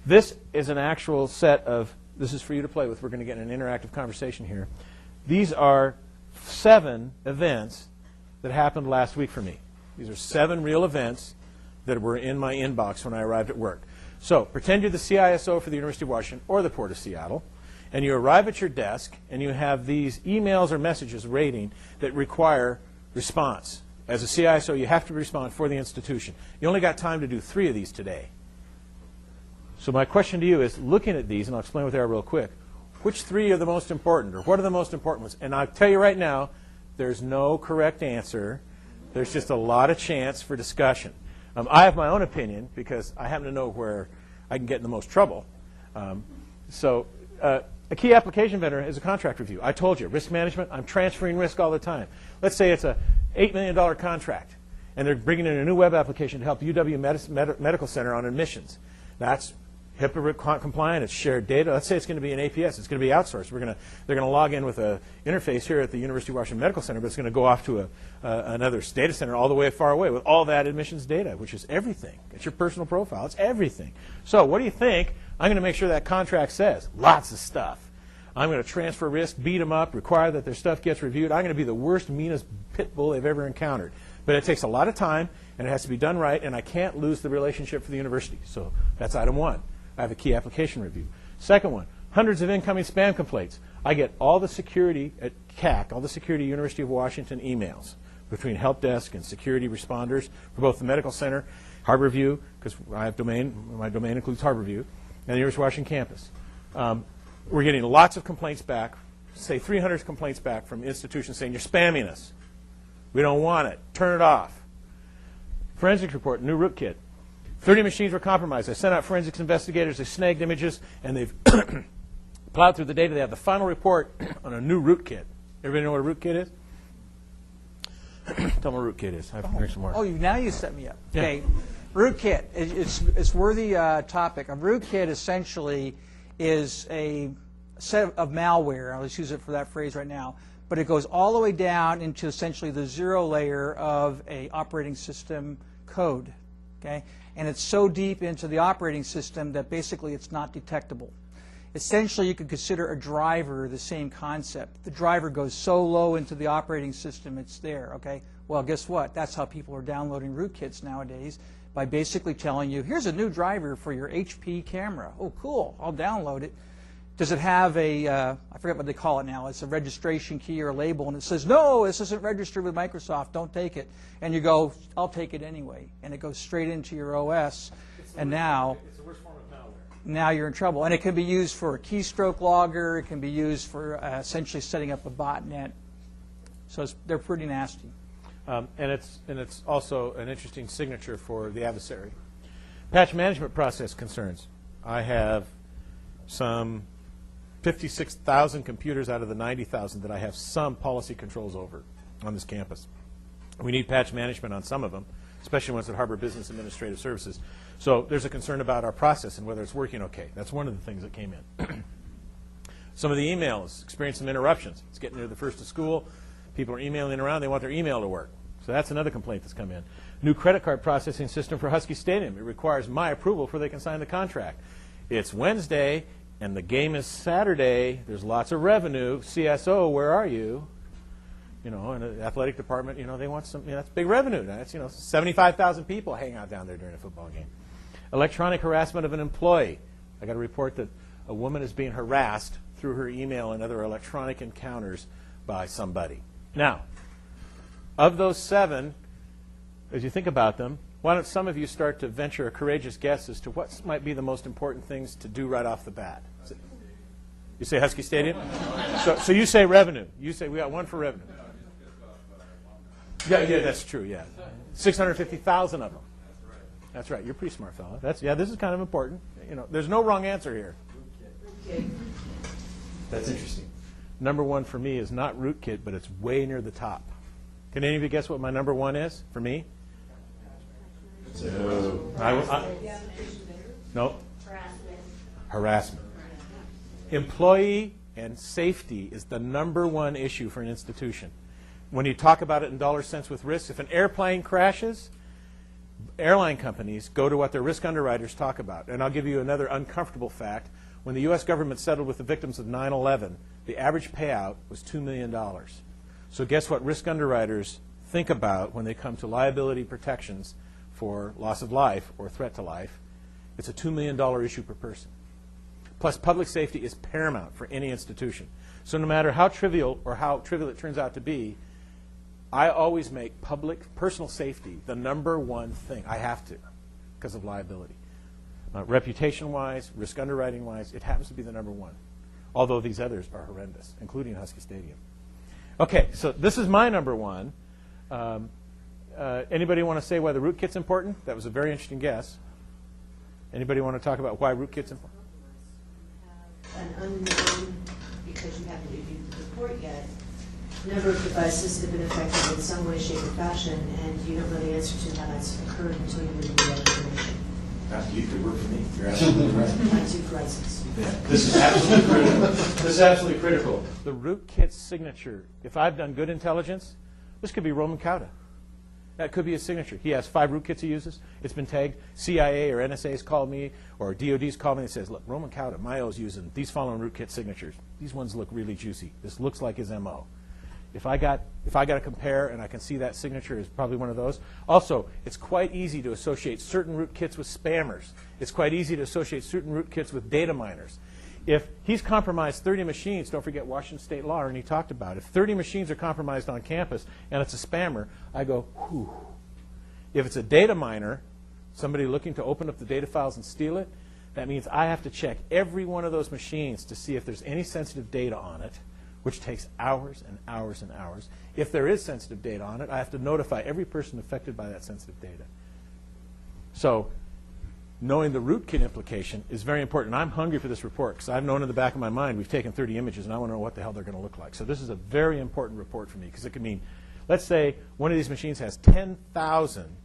This is an actual set of, this is for you to play with. We're going to get an interactive conversation here. These are 7 events that happened last week for me. These are 7 real events that were in my inbox when I arrived at work. So pretend you're the CISO for the University of Washington or the Port of Seattle, and you arrive at your desk and you have these emails or messages rating that require response. As a CISO, you have to respond for the institution. You only got time to do 3 of these today. So my question to you is, looking at these, and I'll explain what they are real quick, which 3 are the most important, or what are the most important ones? And I'll tell you right now, there's no correct answer. There's just a lot of chance for discussion. I have my own opinion because I happen to know where I can get in the most trouble. A key application vendor is a contract review. I told you, risk management, I'm transferring risk all the time. Let's say it's a $8 million contract, and they're bringing in a new web application to help UW Medical Center on admissions. That's HIPAA compliant, it's shared data. Let's say it's going to be an APS, it's going to be outsourced. They're going to log in with an interface here at the University of Washington Medical Center, but it's going to go off to another data center all the way far away with all that admissions data, which is everything. It's your personal profile, it's everything. So what do you think I'm going to make sure that contract says? Lots of stuff. I'm going to transfer risk, beat them up, require that their stuff gets reviewed. I'm going to be the worst, meanest pit bull they've ever encountered. But it takes a lot of time, and it has to be done right, and I can't lose the relationship for the university. So that's item 1. I have a key application review. Second one, hundreds of incoming spam complaints. I get all the security at CAC, all the security University of Washington emails between help desk and security responders for both the medical center, Harborview, because I have my domain includes Harborview, and the University of Washington campus. We're getting lots of complaints back, say 300 complaints back from institutions saying, you're spamming us. We don't want it. Turn it off. Forensics report, new rootkit. 30 machines were compromised. I sent out forensics investigators. They snagged images, and they've plowed through the data. They have the final report on a new rootkit. Everybody know what a rootkit is? Tell me what a rootkit is. I have to drink some more. Oh, now you set me up. Yeah. Okay, rootkit. It's worthy topic. A rootkit essentially is a set of malware. I'll just use it for that phrase right now. But it goes all the way down into essentially the 0 layer of a operating system code. Okay? And it's so deep into the operating system that basically it's not detectable. Essentially, you could consider a driver the same concept. The driver goes so low into the operating system, it's there. Okay? Well, guess what? That's how people are downloading rootkits nowadays, by basically telling you, here's a new driver for your HP camera. Oh, cool. I'll download it. Does it have a, I forget what they call it now, it's a registration key or a label, and it says, no, this isn't registered with Microsoft, don't take it. And you go, I'll take it anyway. And it goes straight into your OS, and now, it's the worst form of malware. Now you're in trouble. And it can be used for a keystroke logger, it can be used for essentially setting up a botnet. So they're pretty nasty. And it's also an interesting signature for the adversary. Patch management process concerns. I have some 56,000 computers out of the 90,000 that I have some policy controls over on this campus. We need patch management on some of them, especially ones that harbor business administrative services. So there's a concern about our process and whether it's working okay. That's one of the things that came in. Some of the emails experience some interruptions. It's getting near the first of school. People are emailing around. They want their email to work. So that's another complaint that's come in. New credit card processing system for Husky Stadium. It requires my approval before they can sign the contract. It's Wednesday, and the game is Saturday. There's lots of revenue. CSO, where are you? You know, and the athletic department, you know, they want some, you know, that's big revenue. That's, you know, 75,000 people hang out down there during a football game. Electronic harassment of an employee. I got a report that a woman is being harassed through her email and other electronic encounters by somebody. Now, of those 7, as you think about them, why don't some of you start to venture a courageous guess as to what might be the most important things to do right off the bat? You say Husky Stadium? So you say revenue. You say we got one for revenue. Yeah, that's true, yeah. 650,000 of them. That's right. You're a pretty smart fellow. Yeah, this is kind of important. You know, there's no wrong answer here. That's interesting. Number 1 for me is not rootkit, but it's way near the top. Can any of you guess what my number 1 is for me? No. No. Harassment. Employee and safety is the number 1 issue for an institution. When you talk about it in dollar cents with risk, if an airplane crashes, Airline companies go to what their risk underwriters talk about. And I'll give you another uncomfortable fact. When the U.S. government settled with the victims of 9/11, the average payout was $2 million. So guess what risk underwriters think about when they come to liability protections for loss of life or threat to life? It's a $2 million issue per person. Plus, public safety is paramount for any institution. So no matter how trivial it turns out to be, I always make personal safety the #1 thing. I have to, because of liability. Reputation-wise, risk underwriting-wise, it happens to be the #1. Although these others are horrendous, including Husky Stadium. Okay, so this is my #1. Anybody want to say why the rootkit's important? That was a very interesting guess. Anybody want to talk about why rootkit's important? An unknown, because you haven't reviewed the report yet, number of devices that have been affected in some way, shape, or fashion, and you don't know the answer to how that's occurred until you review that information. You could work for me. You're absolutely right. IT crisis. Yeah, this is absolutely critical. This is absolutely critical. The rootkit's signature, if I've done good intelligence, this could be Roman Cauda. That could be his signature. He has 5 rootkits he uses. It's been tagged. CIA or NSA's called me, or DOD's called me and says, look, Roman Cauda, Mayo's using these following rootkit signatures. These ones look really juicy. This looks like his MO. If I got to compare and I can see that signature is probably one of those. Also, it's quite easy to associate certain rootkits with spammers. It's quite easy to associate certain rootkits with data miners. If he's compromised 30 machines, don't forget Washington State law, Ernie talked about. If 30 machines are compromised on campus and it's a spammer, I go, whew. If it's a data miner, somebody looking to open up the data files and steal it, that means I have to check every one of those machines to see if there's any sensitive data on it, which takes hours and hours and hours. If there is sensitive data on it, I have to notify every person affected by that sensitive data. So knowing the rootkit implication is very important. I'm hungry for this report because I've known in the back of my mind we've taken 30 images and I want to know what the hell they're going to look like. So this is a very important report for me because it could mean, let's say one of these machines has 10,000,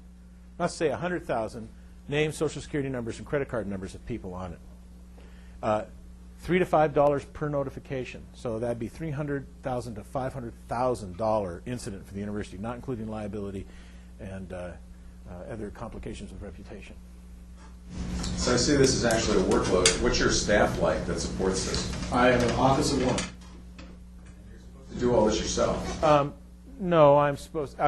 let's say 100,000 names, social security numbers, and credit card numbers of people on it. $3 to $5 per notification. So that'd be $300,000 to $500,000 incident for the university, not including liability and other complications with reputation. So I see this is actually a workload. What's your staff like that supports this? I have an office of one. You're supposed to do all this yourself. No, I'm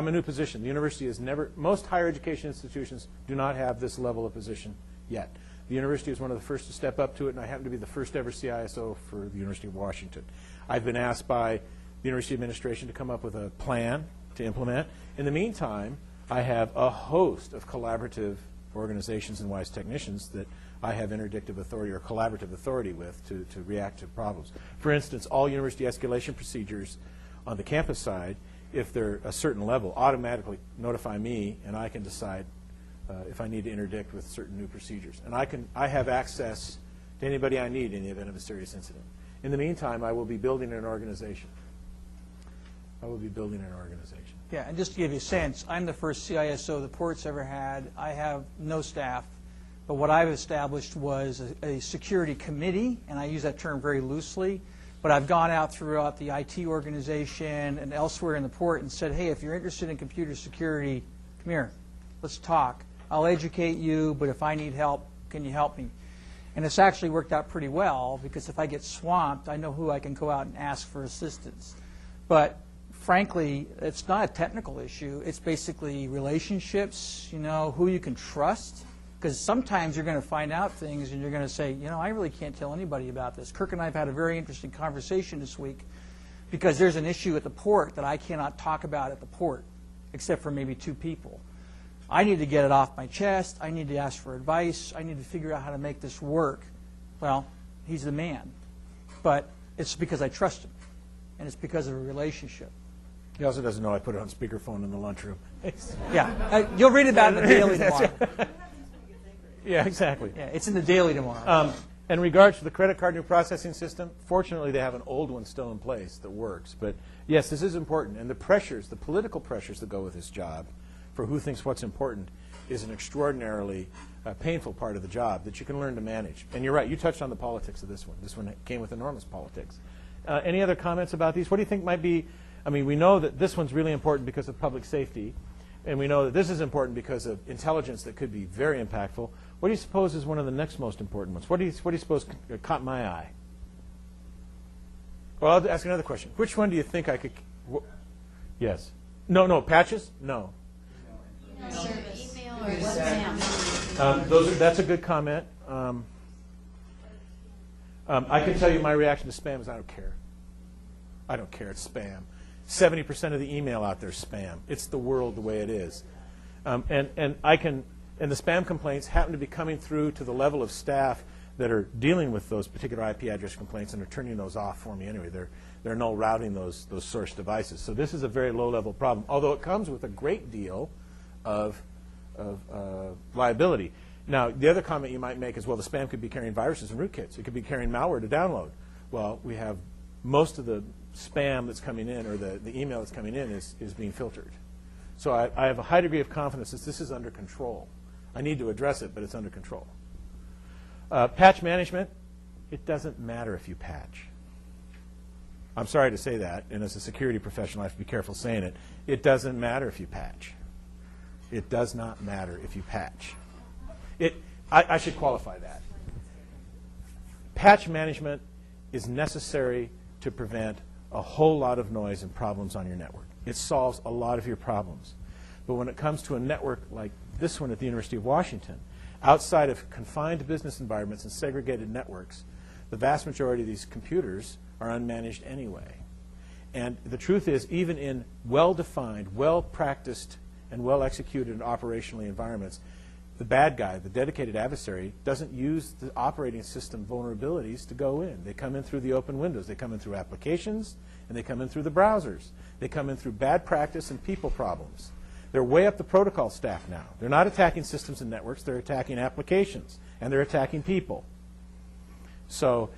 a new position. The university has never, most higher education institutions do not have this level of position yet. The university is one of the first to step up to it, and I happen to be the first ever CISO for the University of Washington. I've been asked by the university administration to come up with a plan to implement. In the meantime, I have a host of collaborative organizations and WISE technicians that I have interdictive authority or collaborative authority with to react to problems. For instance, all university escalation procedures on the campus side, if they're a certain level, automatically notify me, and I can decide if I need to interdict with certain new procedures. And I have access to anybody I need in the event of a serious incident. In the meantime, I will be building an organization. Yeah, and just to give you a sense, I'm the first CISO the port's ever had. I have no staff, but what I've established was a security committee, and I use that term very loosely, but I've gone out throughout the IT organization and elsewhere in the port and said, hey, if you're interested in computer security, come here, let's talk. I'll educate you, but if I need help, can you help me? And it's actually worked out pretty well, because if I get swamped, I know who I can go out and ask for assistance. But frankly, it's not a technical issue. It's basically relationships, you know, who you can trust. Because sometimes you're going to find out things and you're going to say, you know, I really can't tell anybody about this. Kirk and I have had a very interesting conversation this week because there's an issue at the port that I cannot talk about at the port, except for maybe 2 people. I need to get it off my chest. I need to ask for advice. I need to figure out how to make this work. Well, he's the man. But it's because I trust him, and it's because of a relationship. He also doesn't know I put it on speakerphone in the lunchroom. Yeah, you'll read about it in the Daily tomorrow. Yeah, exactly. Yeah, it's in the Daily tomorrow. In regards to the credit card new processing system, fortunately they have an old one still in place that works. But yes, this is important. And the pressures, the political pressures that go with this job for who thinks what's important is an extraordinarily painful part of the job that you can learn to manage. And you're right, you touched on the politics of this one. This one came with enormous politics. Any other comments about these? What do you think might be, I mean, we know that this one's really important because of public safety. and we know that this is important because of intelligence that could be very impactful. What do you suppose is one of the next most important ones? What do you suppose caught my eye? Well, I'll ask another question. Which one do you think I could? Yes. No, patches? No. Email or spam. That's a good comment. I can tell you my reaction to spam is I don't care. I don't care. It's spam. 70% of the email out there is spam. It's the world the way it is. And the spam complaints happen to be coming through to the level of staff that are dealing with those particular IP address complaints and are turning those off for me anyway. They're null routing those source devices. So this is a very low-level problem, although it comes with a great deal of liability. Now, the other comment you might make is, well, the spam could be carrying viruses and rootkits. It could be carrying malware to download. Well, we have most of the spam that's coming in, or the email that's coming in, is being filtered. So I have a high degree of confidence that this is under control. I need to address it, but it's under control. Patch management, it doesn't matter if you patch. I'm sorry to say that, and as a security professional, I have to be careful saying it. It doesn't matter if you patch. It does not matter if you patch. I should qualify that. Patch management is necessary to prevent a whole lot of noise and problems on your network. It solves a lot of your problems. But when it comes to a network like this one at the University of Washington, outside of confined business environments and segregated networks, the vast majority of these computers are unmanaged anyway. And the truth is, even in well-defined, well-practiced, and well-executed operationally environments, the bad guy, the dedicated adversary, doesn't use the operating system vulnerabilities to go in. They come in through the open windows. They come in through applications, and they come in through the browsers. They come in through bad practice and people problems. They're way up the protocol stack now. They're not attacking systems and networks. They're attacking applications, and they're attacking people. So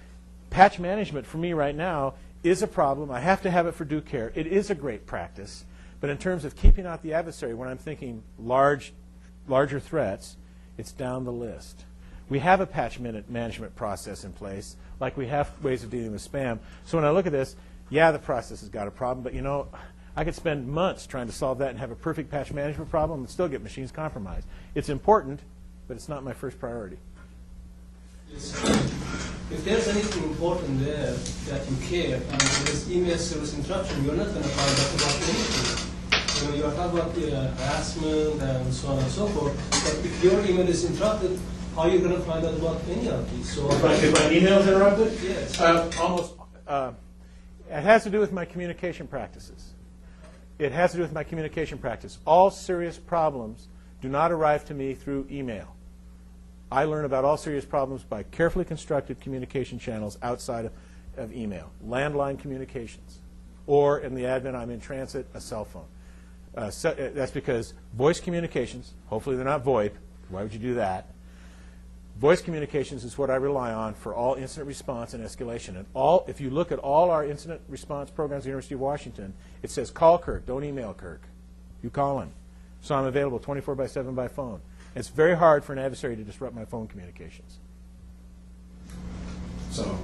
patch management for me right now is a problem. I have to have it for due care. It is a great practice. But in terms of keeping out the adversary, when I'm thinking larger threats, it's down the list. We have a patch management process in place, like we have ways of dealing with spam. So when I look at this, yeah, the process has got a problem, but you know, I could spend months trying to solve that and have a perfect patch management problem and still get machines compromised. It's important, but it's not my first priority. If there's anything important there that you care, and there's email service interruption, you're not going to find out about anything. You know, you're talking about harassment and so on and so forth, but if your email is interrupted, how are you going to find out about any of these? So if my email is interrupted? Yes. It has to do with my communication practices. It has to do with my communication practice. All serious problems do not arrive to me through email. I learn about all serious problems by carefully constructed communication channels outside of email, landline communications, or in the advent I'm in transit, a cell phone. That's because voice communications, hopefully they're not VoIP, why would you do that? Voice communications is what I rely on for all incident response and escalation. And if you look at all our incident response programs at the University of Washington, it says call Kirk, don't email Kirk. You call him. So I'm available 24/7 by phone. It's very hard for an adversary to disrupt my phone communications. So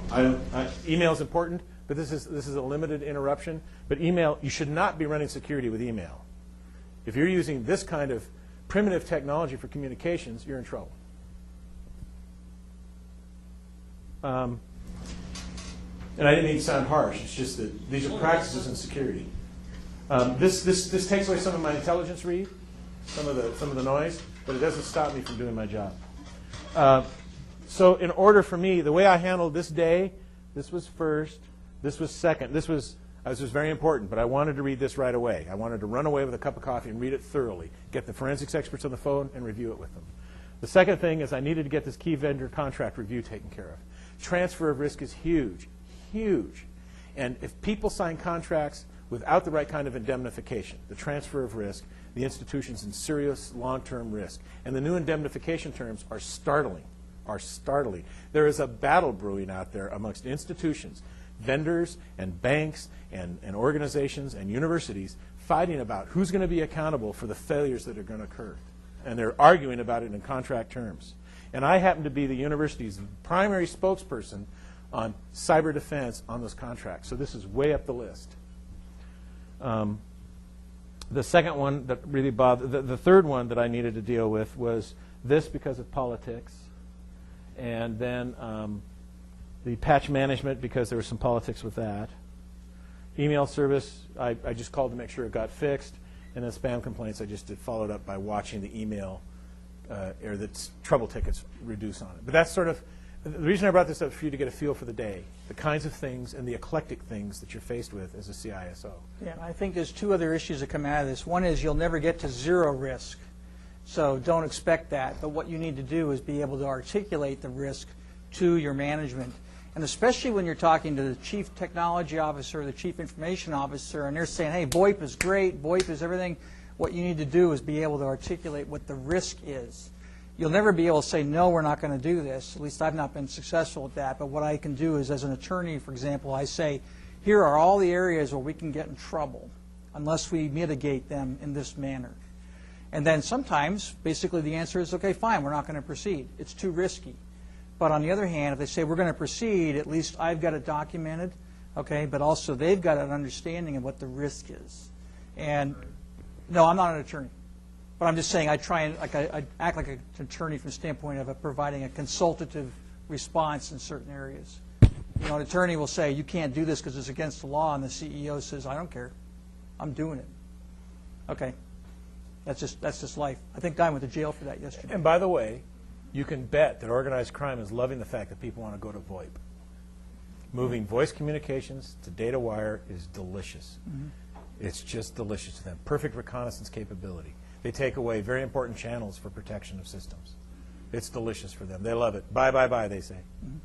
email is important, but this is a limited interruption. But email, you should not be running security with email. If you're using this kind of primitive technology for communications, you're in trouble. And I didn't mean to sound harsh. It's just that these are practices in security. This takes away some of my intelligence read, some of the noise, but it doesn't stop me from doing my job. So in order for me, the way I handled this day, this was first, this was second. This was very important, but I wanted to read this right away. I wanted to run away with a cup of coffee and read it thoroughly, get the forensics experts on the phone and review it with them. The second thing is I needed to get this key vendor contract review taken care of. Transfer of risk is huge, huge. And if people sign contracts without the right kind of indemnification, the transfer of risk, the institution's in serious long-term risk. And the new indemnification terms are startling, There is a battle brewing out there amongst institutions, vendors and banks and organizations and universities fighting about who's going to be accountable for the failures that are going to occur. And they're arguing about it in contract terms. And I happen to be the university's primary spokesperson on cyber defense on those contracts. So this is way up the list. The second one that really bothered, the third one that I needed to deal with was this because of politics, and then the patch management because there was some politics with that. Email service, I just called to make sure it got fixed, and then spam complaints I just did followed up by watching the email or the trouble tickets reduce on it. But that's sort of, the reason I brought this up for you to get a feel for the day, the kinds of things and the eclectic things that you're faced with as a CISO. Yeah, I think there's two other issues that come out of this. One is you'll never get to zero risk, so don't expect that. But what you need to do is be able to articulate the risk to your management. And especially when you're talking to the chief technology officer, the chief information officer, and they're saying, hey, VoIP is great, VoIP is everything, what you need to do is be able to articulate what the risk is. You'll never be able to say, no, we're not going to do this. At least I've not been successful at that. But what I can do is, as an attorney, for example, I say, here are all the areas where we can get in trouble unless we mitigate them in this manner. And then sometimes, basically, the answer is, okay, fine, we're not going to proceed. It's too risky. But on the other hand, if they say we're going to proceed, at least I've got it documented, okay, but also they've got an understanding of what the risk is. And no, I'm not an attorney. But I'm just saying I try and I act like an attorney from the standpoint of providing a consultative response in certain areas. You know, an attorney will say, you can't do this because it's against the law, and the CEO says, I don't care. I'm doing it. Okay. That's just life. I think I went to jail for that yesterday. And by the way, you can bet that organized crime is loving the fact that people want to go to VoIP. Moving voice communications to data wire is delicious. Mm-hmm. It's just delicious to them. Perfect reconnaissance capability. They take away very important channels for protection of systems. It's delicious for them. They love it. Bye, bye, bye, they say. Mm-hmm.